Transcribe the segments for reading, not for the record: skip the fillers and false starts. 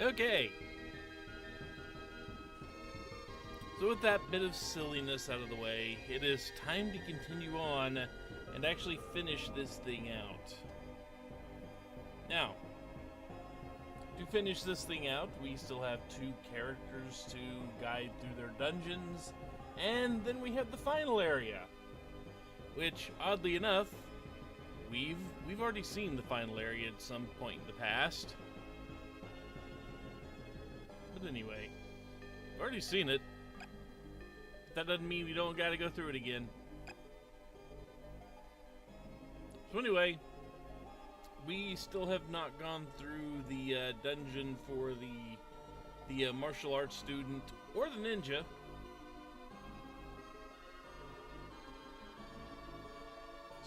Okay. So with that bit of silliness out of the way, it is time to continue on and actually finish this thing out. Now, to finish this thing out, we still have 2 characters to guide through their dungeons, and then we have the final area, which, oddly enough, we've already seen the final area at some point in the past. But anyway, we've already seen it. That doesn't mean we don't gotta go through it again. So anyway, we still have not gone through the dungeon for the martial arts student or the ninja.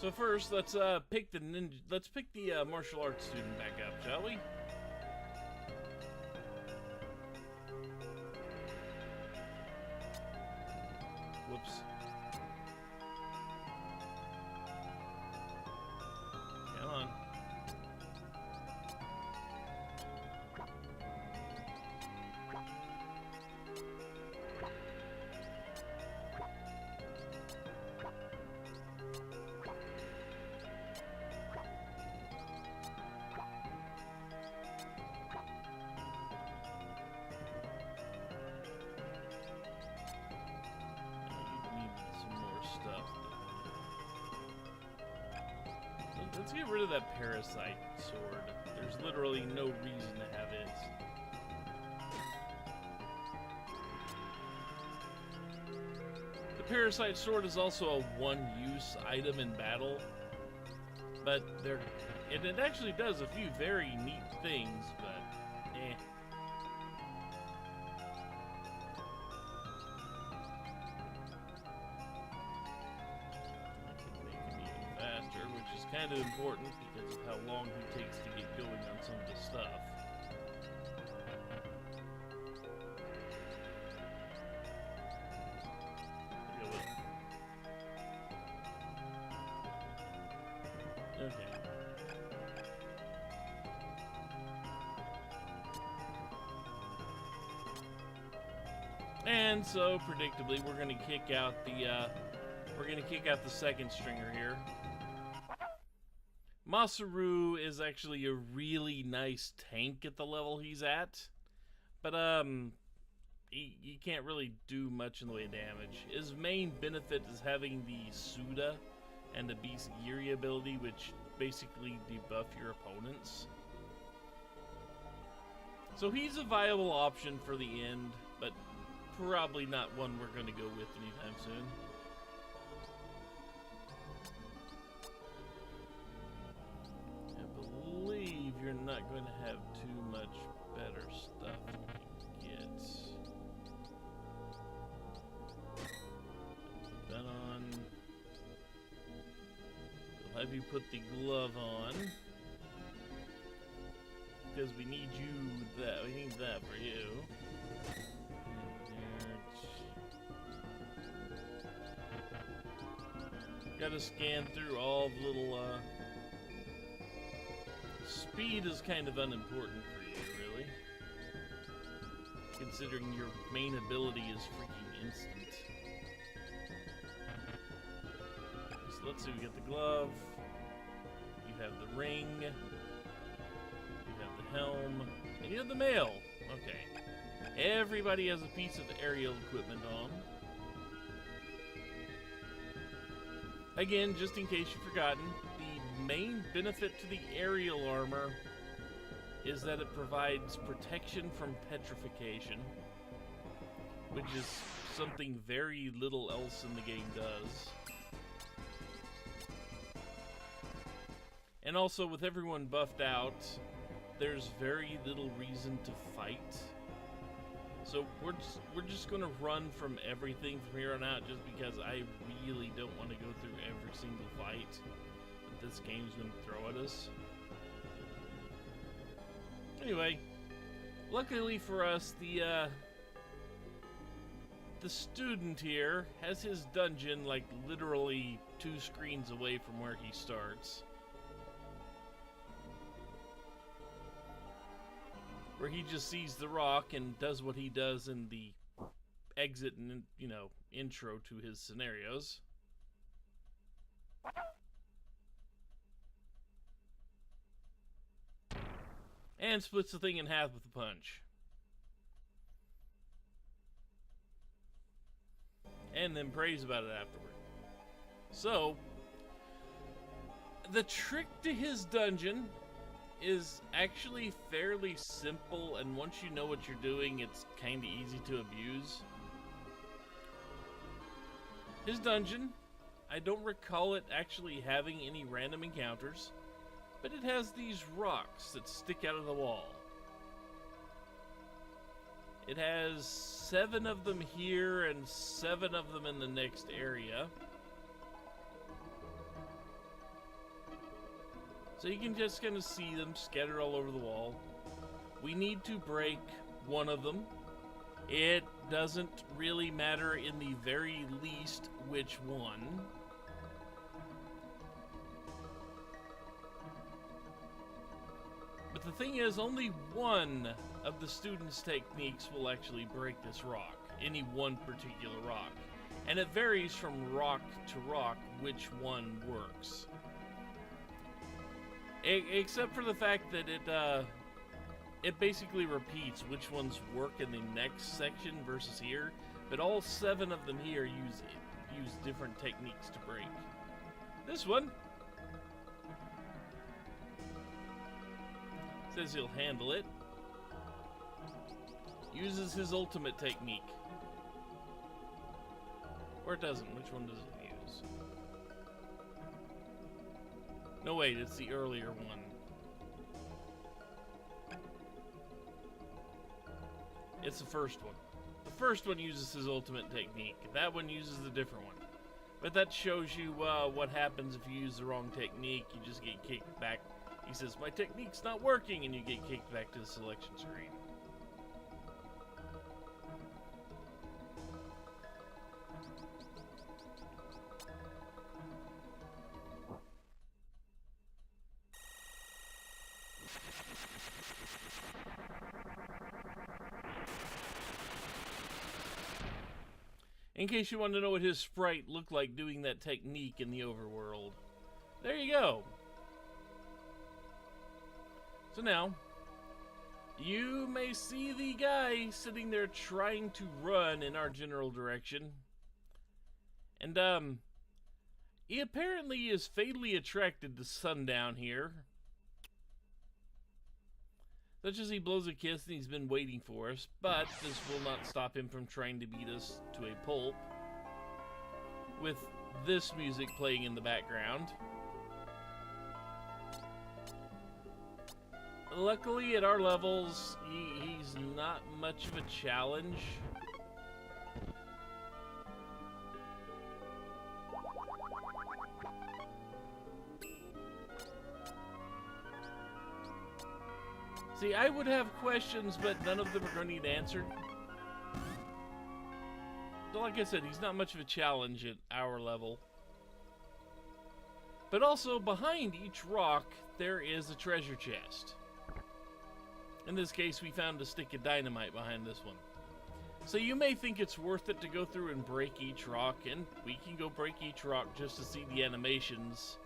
So first, let's pick the ninja. Let's pick the martial arts student back up, shall we? Whoops. Come on. Let's get rid of that parasite sword. There's literally no reason to have it. The parasite sword is also a one-use item in battle, but it actually does a few very neat things, but eh. Kind of important because of how long he takes to get going on some of the stuff. Okay. And so, predictably, we're going to kick out the second stringer here. Masaru is actually a really nice tank at the level he's at, but he can't really do much in the way of damage. His main benefit is having the Suda and the Beast Giri ability, which basically debuff your opponents. So he's a viable option for the end, but probably not one we're going to go with anytime soon. You're not going to have too much better stuff to get. Put that on. We'll have you put the glove on. Because we need that for you. Gotta scan through all the little speed is kind of unimportant for you, really. Considering your main ability is freaking instant. So let's see, we get the glove. You have the ring. You have the helm. And you have the mail. Okay. Everybody has a piece of aerial equipment on. Again, just in case you've forgotten, the main benefit to the aerial armor is that it provides protection from petrification, which is something very little else in the game does. And also, with everyone buffed out, there's very little reason to fight. So we're just gonna run from everything from here on out, just because I really don't want to go through every single fight that this game's gonna throw at us. Anyway, luckily for us, the student here has his dungeon like literally 2 screens away from where he starts. where he just sees the rock and does what he does in the exit and, you know, intro to his scenarios. And splits the thing in half with a punch. And then prays about it afterward. So, the trick to his dungeon is actually fairly simple, and once you know what you're doing, it's kind of easy to abuse. His dungeon, I don't recall it actually having any random encounters, but it has these rocks that stick out of the wall. It has 7 of them here and 7 of them in the next area. So you can just kind of see them scattered all over the wall. We need to break one of them. It doesn't really matter in the very least which one. But the thing is, only one of the students' techniques will actually break this rock. Any one particular rock. And it varies from rock to rock which one works. Except for the fact that it basically repeats which ones work in the next section versus here, but all 7 of them here use different techniques to break. This one says he'll handle it. Uses his ultimate technique. Or it doesn't. Which one does it use? No, wait, it's the earlier one. It's the first one. The first one uses his ultimate technique. That one uses a different one. But that shows you what happens if you use the wrong technique. You just get kicked back. He says, my technique's not working, and you get kicked back to the selection screen. In case you want to know what his sprite looked like doing that technique in the overworld. There you go. So now, you may see the guy sitting there trying to run in our general direction. And, he apparently is fatally attracted to sundown here. Such as he blows a kiss and he's been waiting for us, but this will not stop him from trying to beat us to a pulp. With this music playing in the background. Luckily, at our levels, he's not much of a challenge. See, I would have questions, but none of them are going to get answered. So like I said, he's not much of a challenge at our level. But also, behind each rock, there is a treasure chest. In this case, we found a stick of dynamite behind this one. So you may think it's worth it to go through and break each rock, and we can go break each rock just to see the animations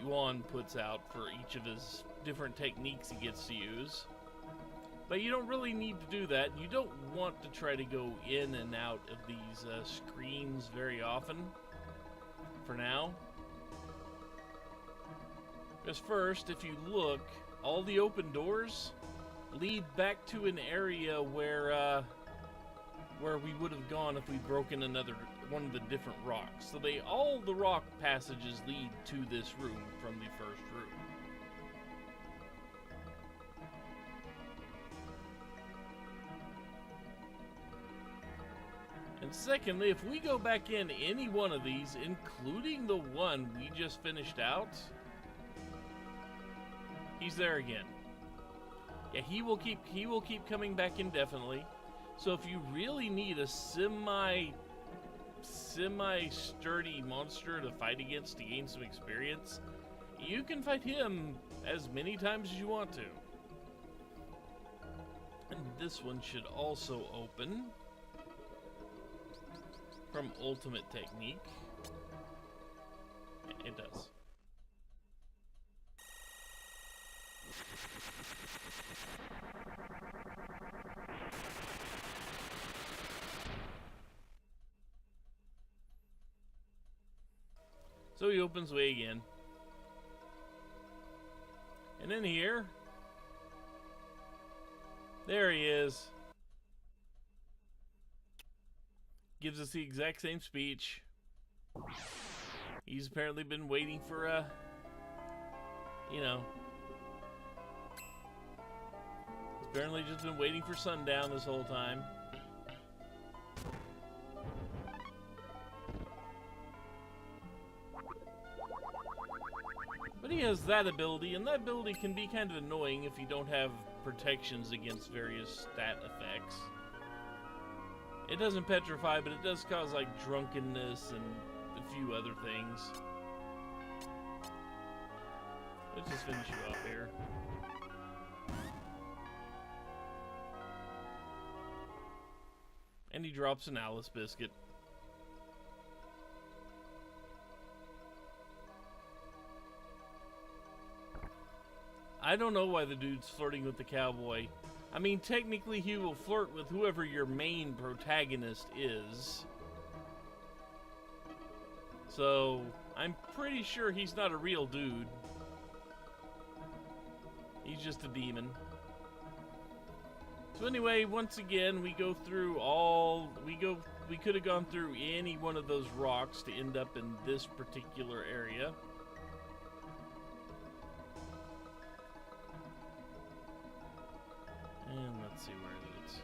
Yuan puts out for each of his different techniques he gets to use. But you don't really need to do that. You don't want to try to go in and out of these screens very often, for now. Because first, if you look, all the open doors lead back to an area where we would have gone if we'd broken one of the different rocks. So all the rock passages lead to this room from the first room. And secondly, if we go back in any one of these, including the one we just finished out, he's there again. Yeah, he will keep coming back indefinitely. So if you really need a semi-sturdy monster to fight against to gain some experience, you can fight him as many times as you want to. this one should also open from Ultimate Technique. Yeah, it does. So he opens way again. And in here, there he is. Gives us the exact same speech. He's apparently been waiting for you know, he's apparently just been waiting for sundown this whole time. But he has that ability, and that ability can be kind of annoying if you don't have protections against various stat effects. It doesn't petrify, but it does cause, like, drunkenness and a few other things. Let's just finish you off here. And he drops an Alice biscuit. I don't know why the dude's flirting with the cowboy. I mean, technically he will flirt with whoever your main protagonist is. So, I'm pretty sure he's not a real dude. He's just a demon. So anyway, once again, we go through all... We could have gone through any one of those rocks to end up in this particular area. And let's see where it is.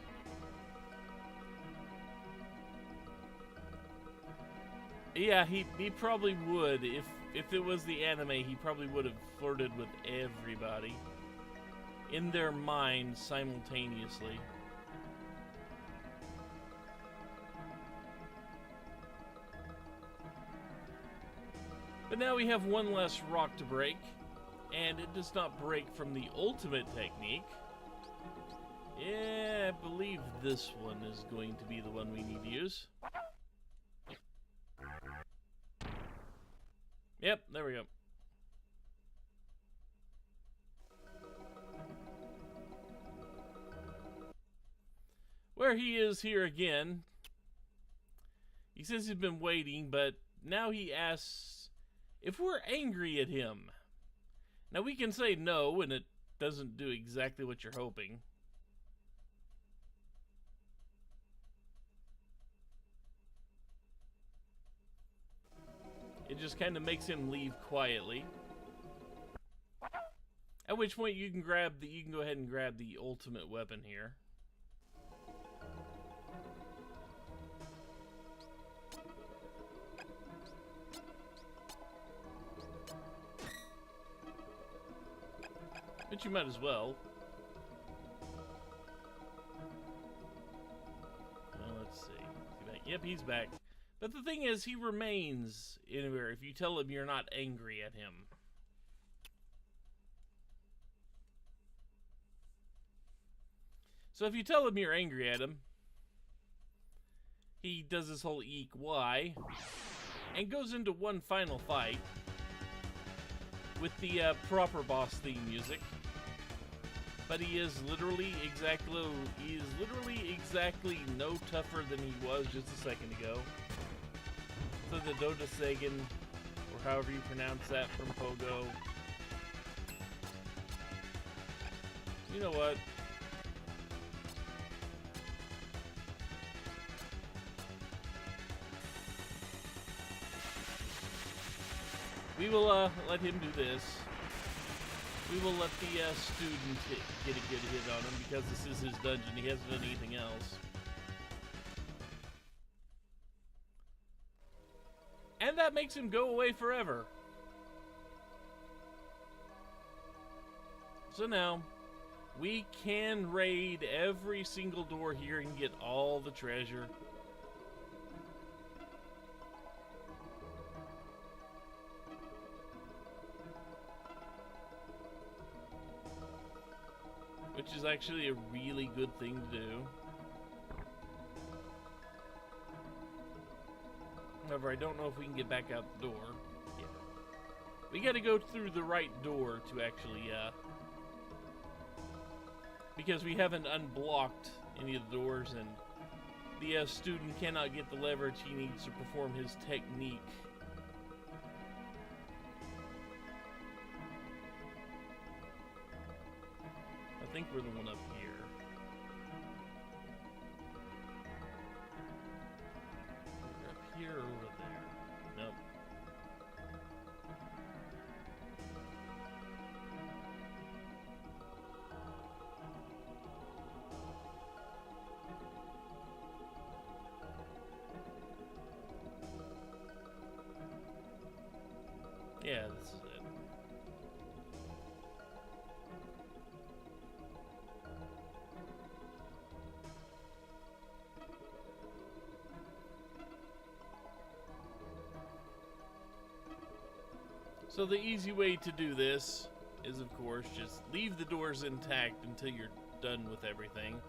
Yeah, he probably would. If it was the anime, he probably would have flirted with everybody in their minds simultaneously. But now we have one less rock to break, and it does not break from the ultimate technique. Yeah, I believe this one is going to be the one we need to use. Yep, there we go. Where he is here again. He says he's been waiting, but now he asks if we're angry at him. Now we can say no, and it doesn't do exactly what you're hoping. It just kind of makes him leave quietly. At which point you can go ahead and grab the ultimate weapon here. But you might as well. Well, let's see. Yep, he's back. But the thing is, he remains anywhere if you tell him you're not angry at him. So if you tell him you're angry at him, he does this whole eek why and goes into one final fight with the proper boss theme music. But he is literally exactly no tougher than he was just a second ago. So the Dota Sagan, or however you pronounce that from Pogo. You know what? We will let him do this. We will let the student get a good hit on him because this is his dungeon. He hasn't done anything else. And that makes him go away forever. So now, we can raid every single door here and get all the treasure. Which is is actually a really good thing to do. However, I don't know if we can get back out the door. Yeah. We gotta go through the right door to actually, because we haven't unblocked any of the doors, and the student cannot get the leverage he needs to perform his technique. I think we're the one up here. We're up here or over there? Nope. Yeah, this is it. So the easy way to do this is, of course, just leave the doors intact until you're done with everything.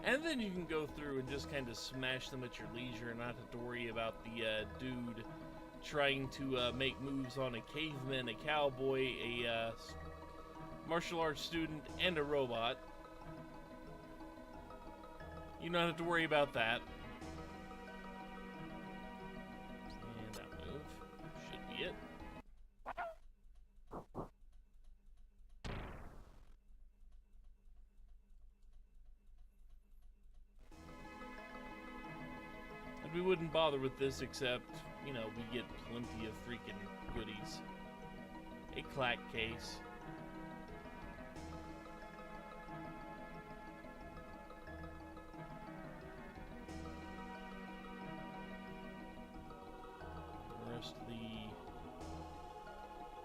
And then you can go through and just kind of smash them at your leisure and not have to worry about the dude trying to make moves on a caveman, a cowboy, a martial arts student, and a robot. You don't have to worry about that. And that move should be it. And we wouldn't bother with this except, you know, we get plenty of freaking goodies. A clack case. The rest of the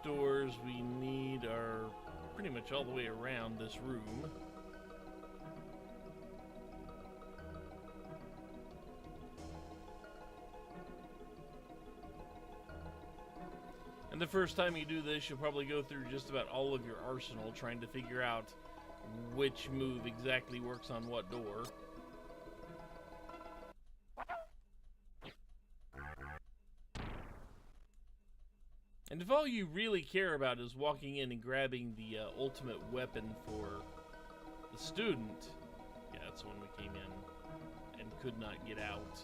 doors we need are pretty much all the way around this room. And the first time you do this, you'll probably go through just about all of your arsenal trying to figure out which move exactly works on what door. And if all you really care about is walking in and grabbing the ultimate weapon for the student, yeah, that's when we came in and could not get out.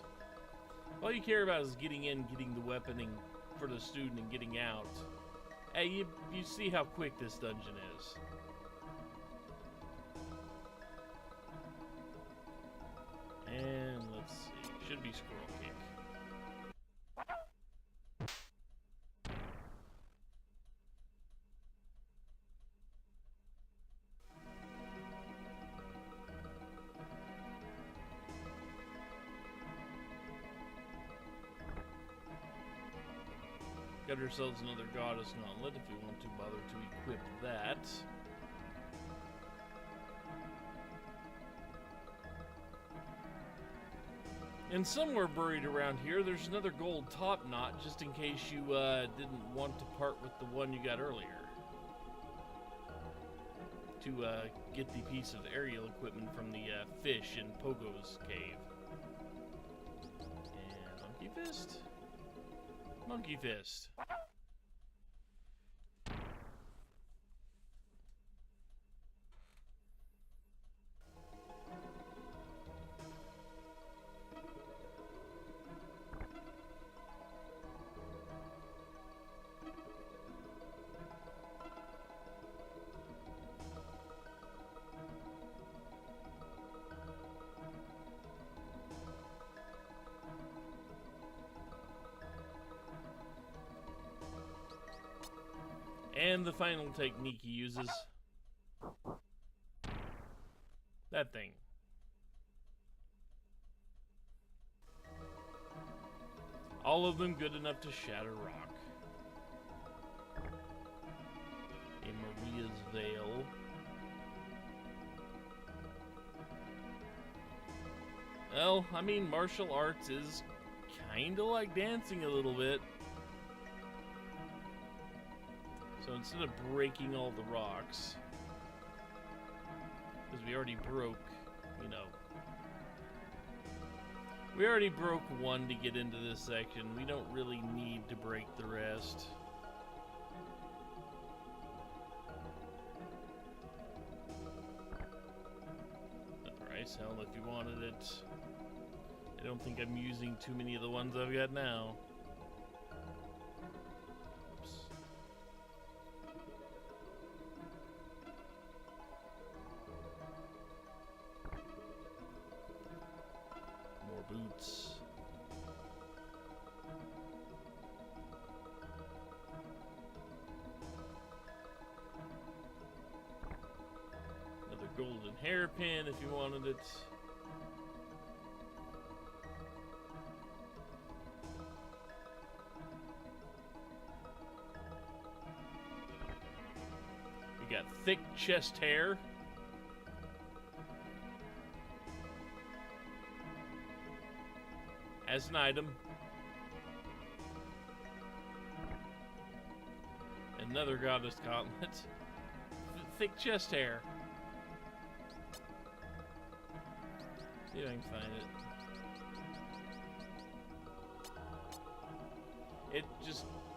All you care about is getting in, getting the weapon, and for the student and getting out. Hey, you see how quick this dungeon is. And let's see, should be squirrel kick. Got ourselves another goddess gauntlet if we want to bother to equip that. And somewhere buried around here, there's another gold top knot, just in case you didn't want to part with the one you got earlier. To get the piece of aerial equipment from the fish in Pogo's cave. And Monkey Fist? Monkey Fist. And the final technique he uses. That thing. All of them good enough to shatter rock. A Maria's Veil. Well, I mean, martial arts is kinda like dancing a little bit. So instead of breaking all the rocks, Because we already broke, you know. We already broke one to get into this section. We don't really need to break the rest. Rice helm if you wanted it. I don't think I'm using too many of the ones I've got now. Oops. More boots. Another golden hairpin if you wanted it. We got thick chest hair. As an item. Another goddess gauntlet. Thick chest hair. See if I can find it.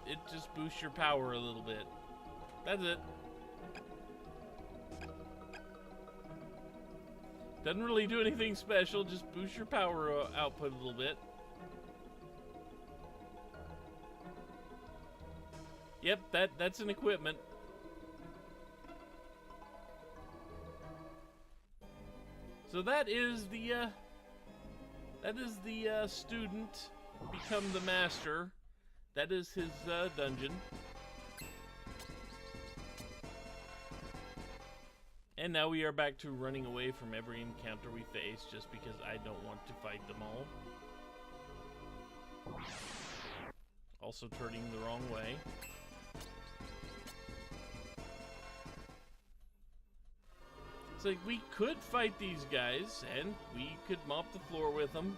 It just boosts your power a little bit. That's it. Doesn't really do anything special, just boost your power output a little bit. Yep, that's an equipment. So that is the student become the master. That is his dungeon. And now we are back to running away from every encounter we face just because I don't want to fight them all. Also turning the wrong way. It's like we could fight these guys and we could mop the floor with them.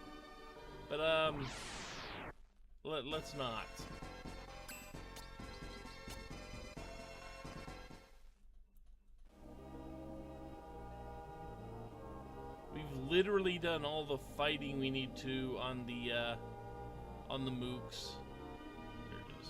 But let's not. We've literally done all the fighting we need to on the mooks. There it is.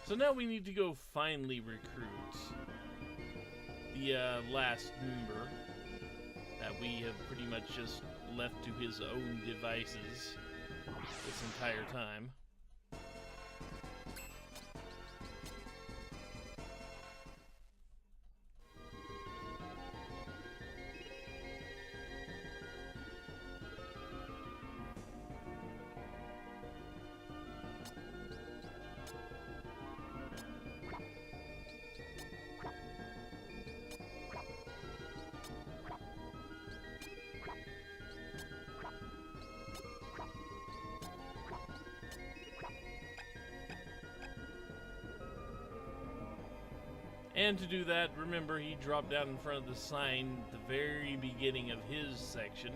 So now we need to go finally recruit the last member that we have pretty much just left to his own devices this entire time. And to do that, remember he dropped down in front of the sign at the very beginning of his section.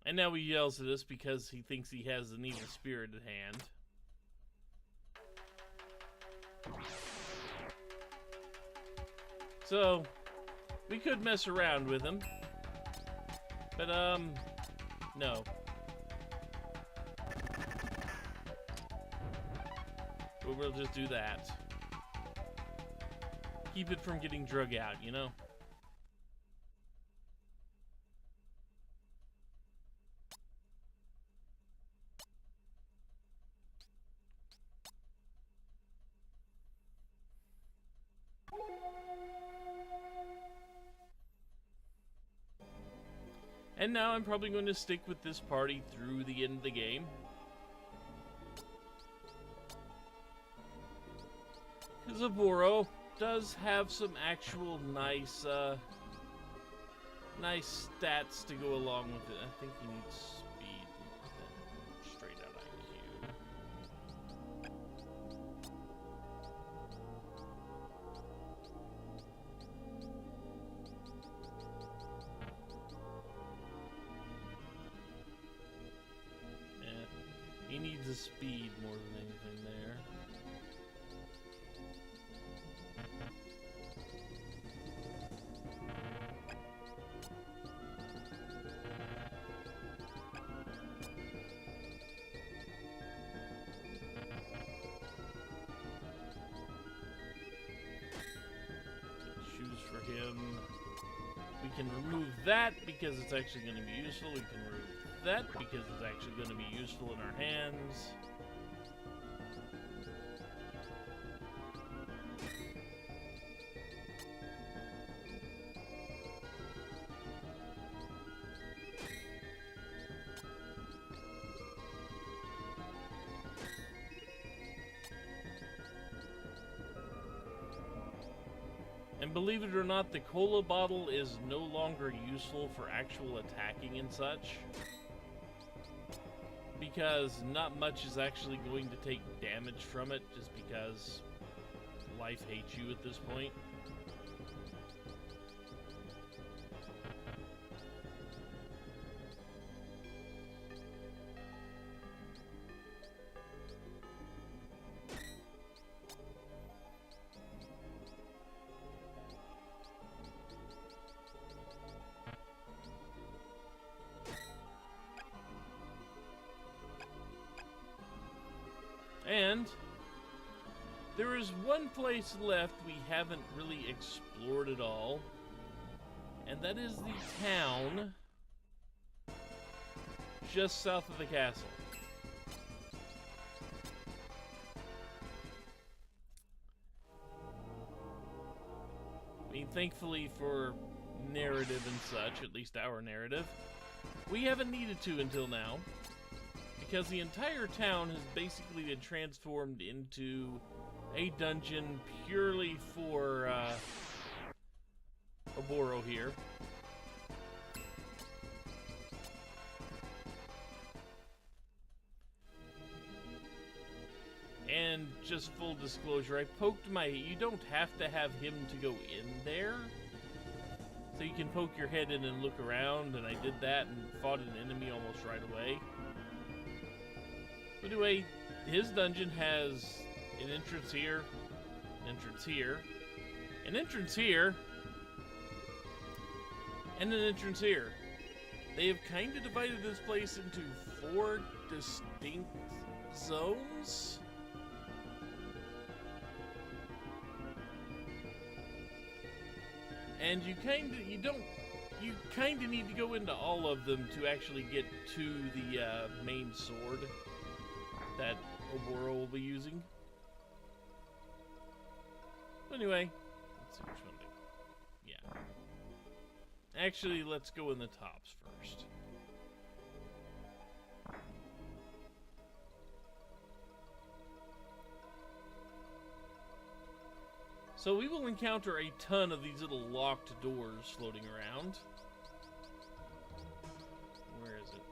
And now he yells at us because he thinks he has an evil spirit at hand. So, we could mess around with him. But, no. But we'll just do that. Keep it from getting drug out, you know? And now I'm probably going to stick with this party through the end of the game. Because Zaburo does have some actual nice nice stats to go along with it. I think he needs speed more than straight out IQ. Yeah, he needs a speed more than anything there. For him, we can remove that because it's actually going to be useful. We can remove that because it's actually going to be useful in our hands. And believe it or not, the cola bottle is no longer useful for actual attacking and such, because not much is actually going to take damage from it, just because life hates you at this point. And there is one place left we haven't really explored at all, and that is the town just south of the castle. I mean, thankfully for narrative and such, at least our narrative, we haven't needed to until now. Because the entire town has basically been transformed into a dungeon purely for Oboro here. And just full disclosure, I poked my... You don't have to have him to go in there. So you can poke your head in and look around, and I did that and fought an enemy almost right away. But anyway, his dungeon has an entrance here, an entrance here, an entrance here, and an entrance here. They have kind of divided this place into 4 distinct zones. And you kind of need to go into all of them to actually get to the main sword that Oboro will be using. Anyway, let's see which one to do. Yeah. Actually, let's go in the tops first. So we will encounter a ton of these little locked doors floating around. Where is it?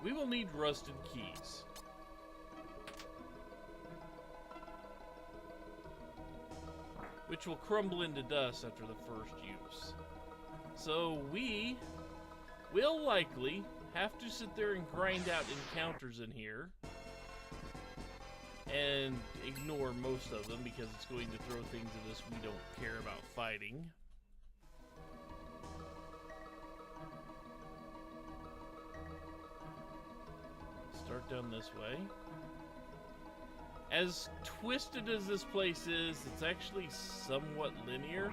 We will need rusted keys. Which will crumble into dust after the first use. So we will likely have to sit there and grind out encounters in here. And ignore most of them because it's going to throw things at us we don't care about fighting. Start down this way. As twisted as this place is, it's actually somewhat linear.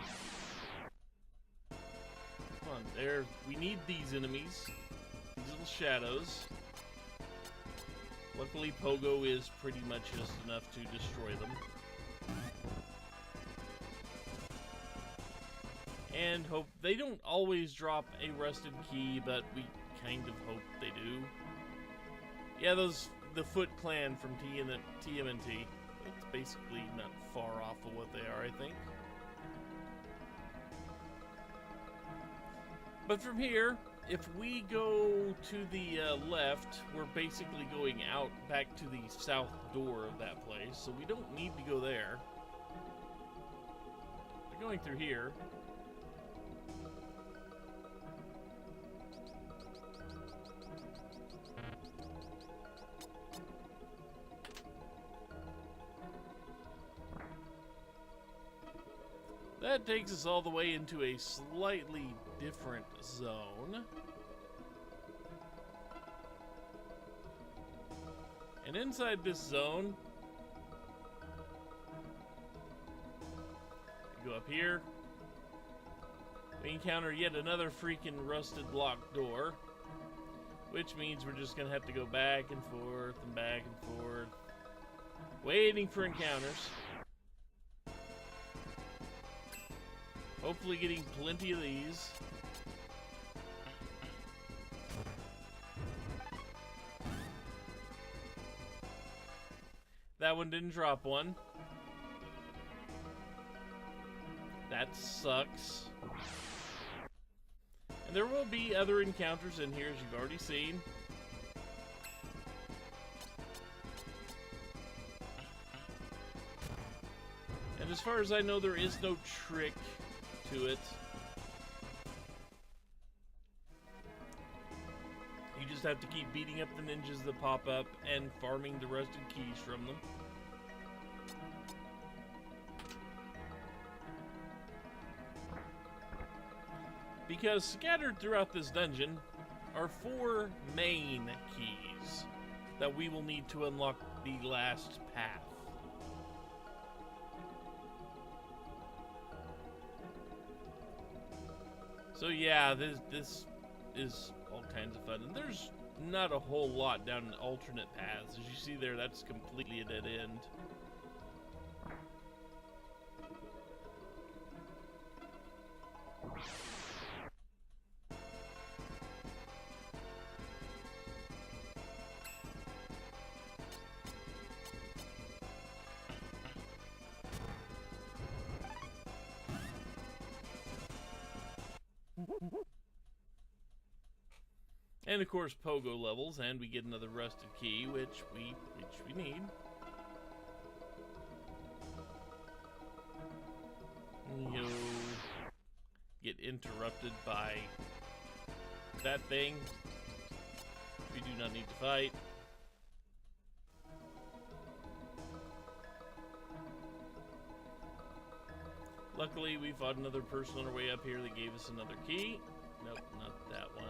Come on, there. We need these enemies. These little shadows. Luckily, Pogo is pretty much just enough to destroy them. And hope they don't always drop a rusted key, but we kind of hope they do. Yeah, the Foot Clan from TMNT. It's basically not far off of what they are, I think. But from here, if we go to the left, we're basically going out back to the south door of that place, so we don't need to go there. We're going through here. That takes us all the way into a slightly different zone. And inside this zone, we go up here, we encounter yet another freaking rusted locked door, which means we're just gonna have to go back and forth and back and forth, waiting for encounters. Hopefully getting plenty of these. That one didn't drop one. That sucks. And there will be other encounters in here, as you've already seen. And as far as I know, there is no trick to it. You just have to keep beating up the ninjas that pop up and farming the rusted keys from them. Because scattered throughout this dungeon are 4 main keys that we will need to unlock the last path. So yeah, this is all kinds of fun. And there's not a whole lot down alternate paths. As you see there, that's completely a dead end. And of course pogo levels, and we get another rusted key, which we need. You'll get interrupted by that thing, which we do not need to fight. Luckily, we fought another person on our way up here that gave us another key. Nope, not that one.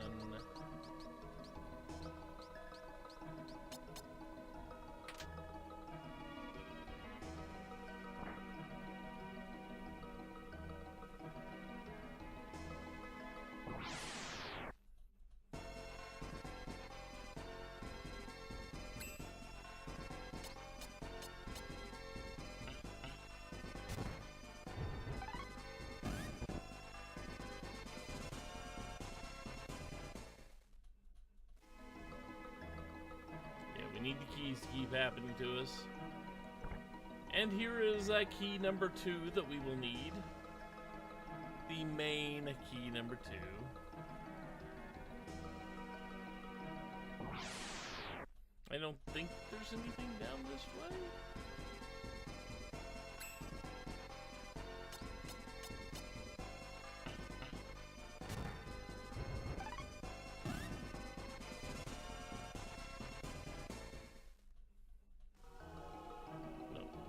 We need the keys to keep happening to us. And here is key number 2 that we will need. The main key number 2. I don't think there's anything down this way.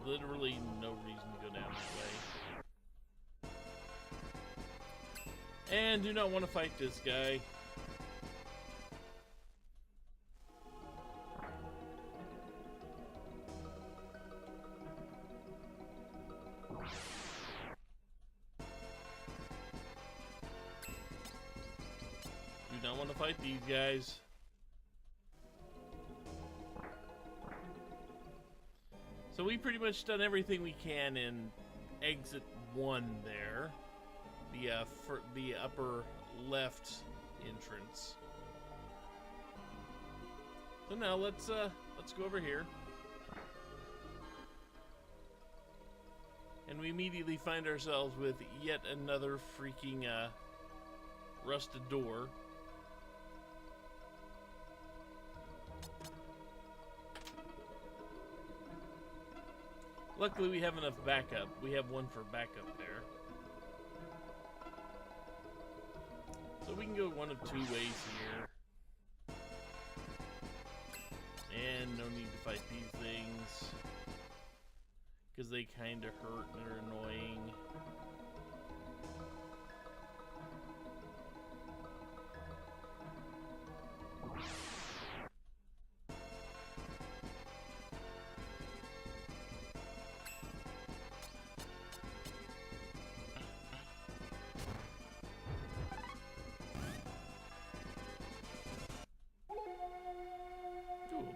Literally no reason to go down that way. And do not want to fight this guy. Do not want to fight these guys. So we pretty much done everything we can in exit 1 there, the upper left entrance. So now let's go over here, and we immediately find ourselves with yet another freaking rusted door. Luckily, we have enough backup. We have one for backup there. So we can go one of two ways here. And no need to fight these things, because they kind of hurt and are annoying.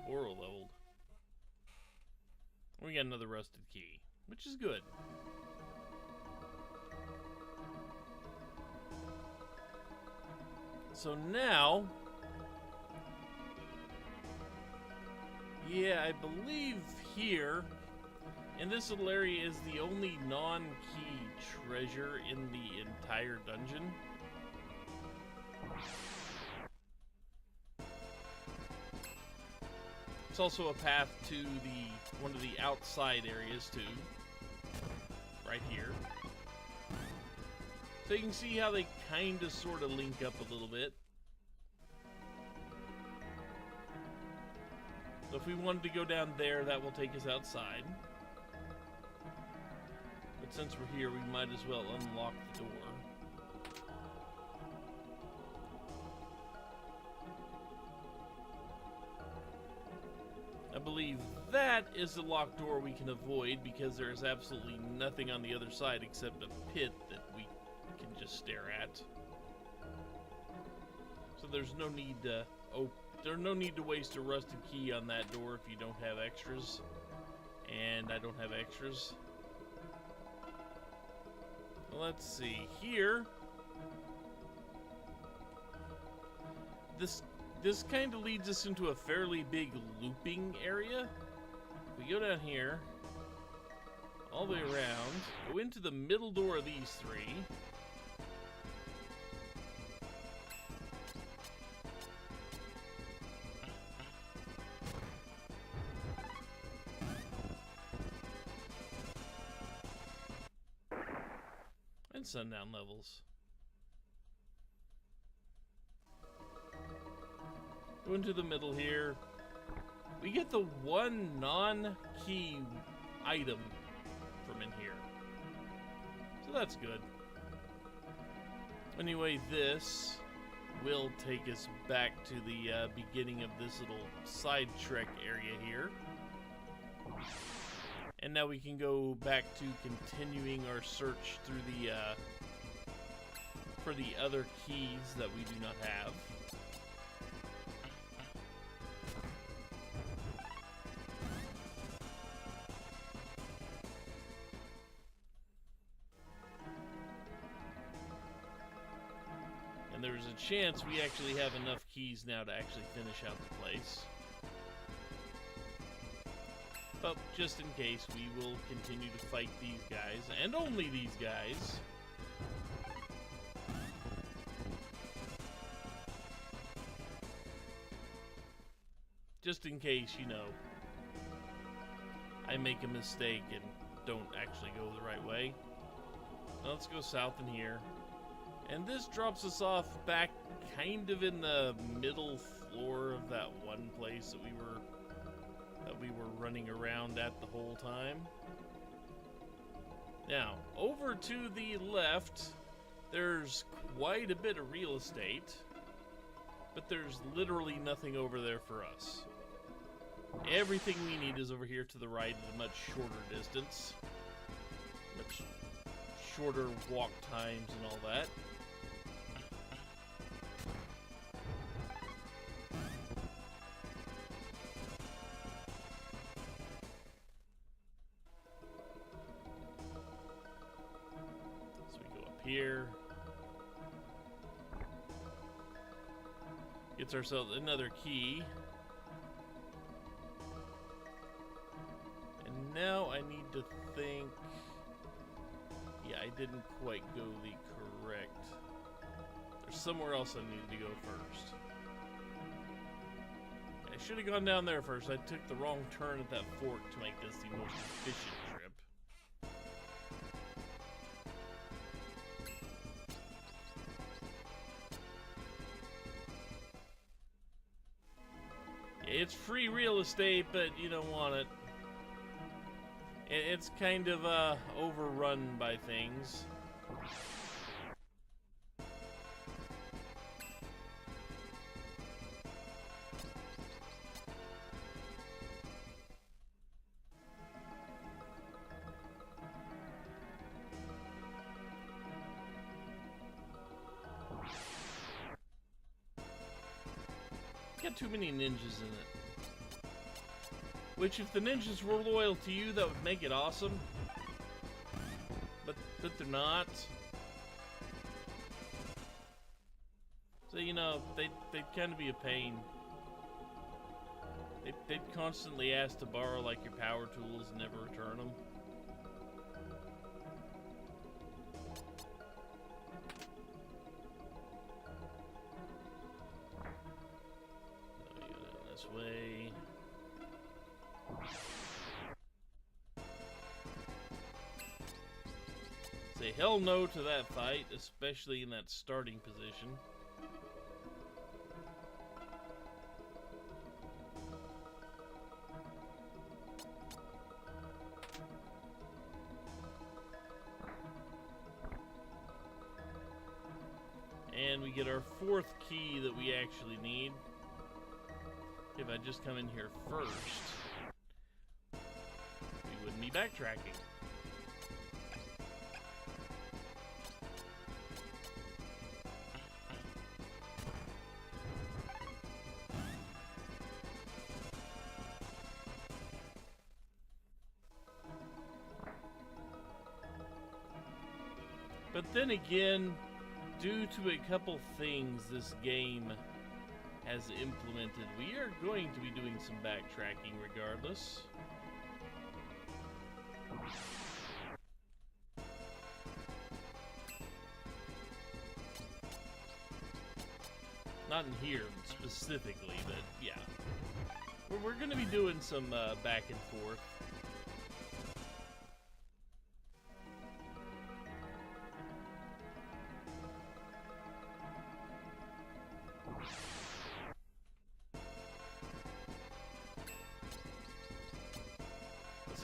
Boro leveled. We got another rusted key, which is good. So now, yeah, I believe here, in this little area, is the only non-key treasure in the entire dungeon. It's also a path to one of the outside areas too, right here. So you can see how they kind of sort of link up a little bit. So if we wanted to go down there, that will take us outside. But since we're here, we might as well unlock the door. I believe that is the locked door we can avoid, because there is absolutely nothing on the other side except a pit that we can just stare at. So there's no need to there's no need to waste a rusted key on that door if you don't have extras. And I don't have extras. Let's see here. This kind of leads us into a fairly big looping area. We go down here, all the way around, go into the middle door of these three. And sundown levels. Go into the middle here. We get the one non-key item from in here. So that's good. Anyway, this will take us back to the beginning of this little side trek area here. And now we can go back to continuing our search through the for the other keys that we do not have. And there's a chance we actually have enough keys now to actually finish out the place. But just in case, we will continue to fight these guys, and only these guys. Just in case, you know, I make a mistake and don't actually go the right way. Now let's go south in here. And this drops us off back kind of in the middle floor of that one place that we were running around at the whole time. Now, over to the left, there's quite a bit of real estate, but there's literally nothing over there for us. Everything we need is over here to the right at a much shorter distance. Much shorter walk times and all that. So we go up here. Gets ourselves another key. And now I need to think. Yeah, I didn't quite go the correct. somewhere else I needed to go first. I should have gone down there first. I took the wrong turn at that fork to make this the most efficient trip. It's free real estate, but you don't want it. It's kind of overrun by things. Got too many ninjas in it. Which, if the ninjas were loyal to you, that would make it awesome. But they're not. So, you know, they'd kind of be a pain. They'd constantly ask to borrow, like, your power tools and never return them. So, you go down this way. Say hell no to that fight, especially in that starting position. And we get our fourth key that we actually need. If I just come in here first, we wouldn't be backtracking. But then again, due to a couple things this game has implemented, we are going to be doing some backtracking regardless. Not in here specifically, but yeah. We're going to be doing some back and forth.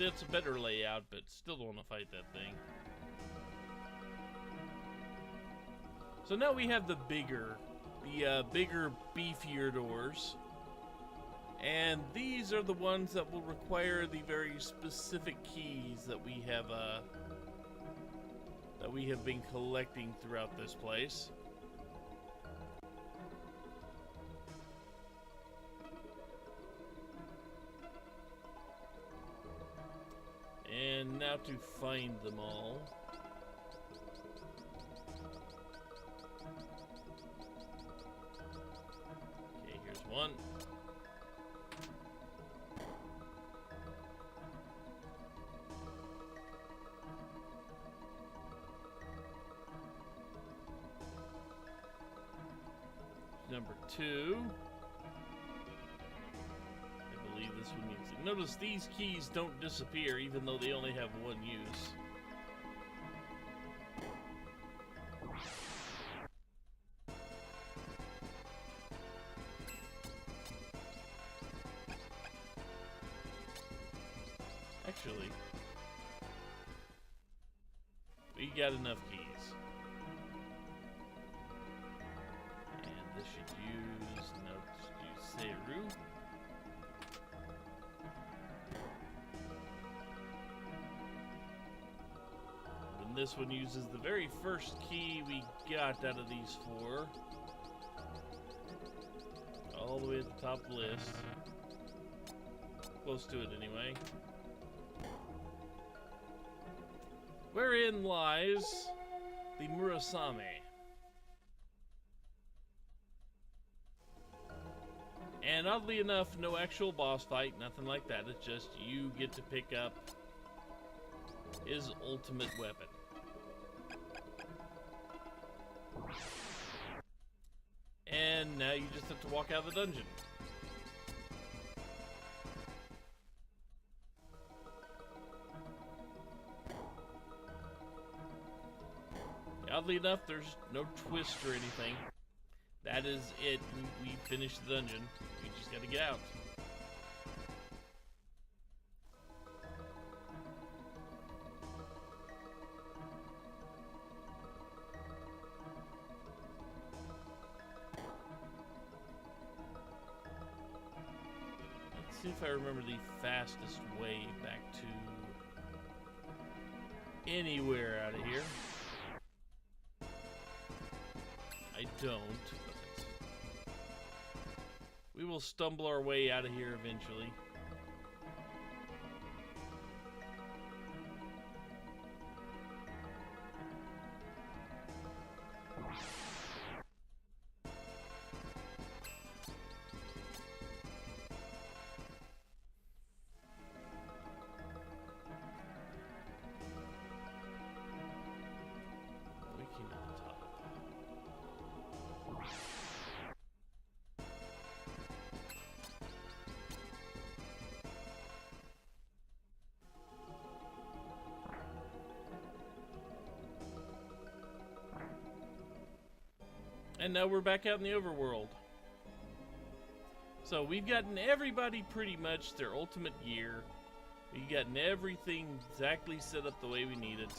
It's a better layout, but still don't want to fight that thing. So now we have the bigger, beefier doors. And these are the ones that will require the very specific keys that we have been collecting throughout this place. And now to find them all. Okay, here's one. Number 2. I believe this one needs it. Notice these keys don't disappear even though they only have one use. Actually, we got enough keys. And this should use, no, use Seru. And this one uses the very first key we got out of these 4. All the way at the top of the list. Close to it anyway. Wherein lies the Murasame. And oddly enough, no actual boss fight, nothing like that. It's just you get to pick up his ultimate weapon. have to walk out of the dungeon. Oddly enough, there's no twist or anything. That is it. We finished the dungeon. We just gotta get out. Let's see if I remember the fastest way back to anywhere out of here. I don't, but we will stumble our way out of here eventually. We came to the top. And now we're back out in the overworld. So we've gotten everybody pretty much their ultimate gear. We've gotten everything exactly set up the way we need it.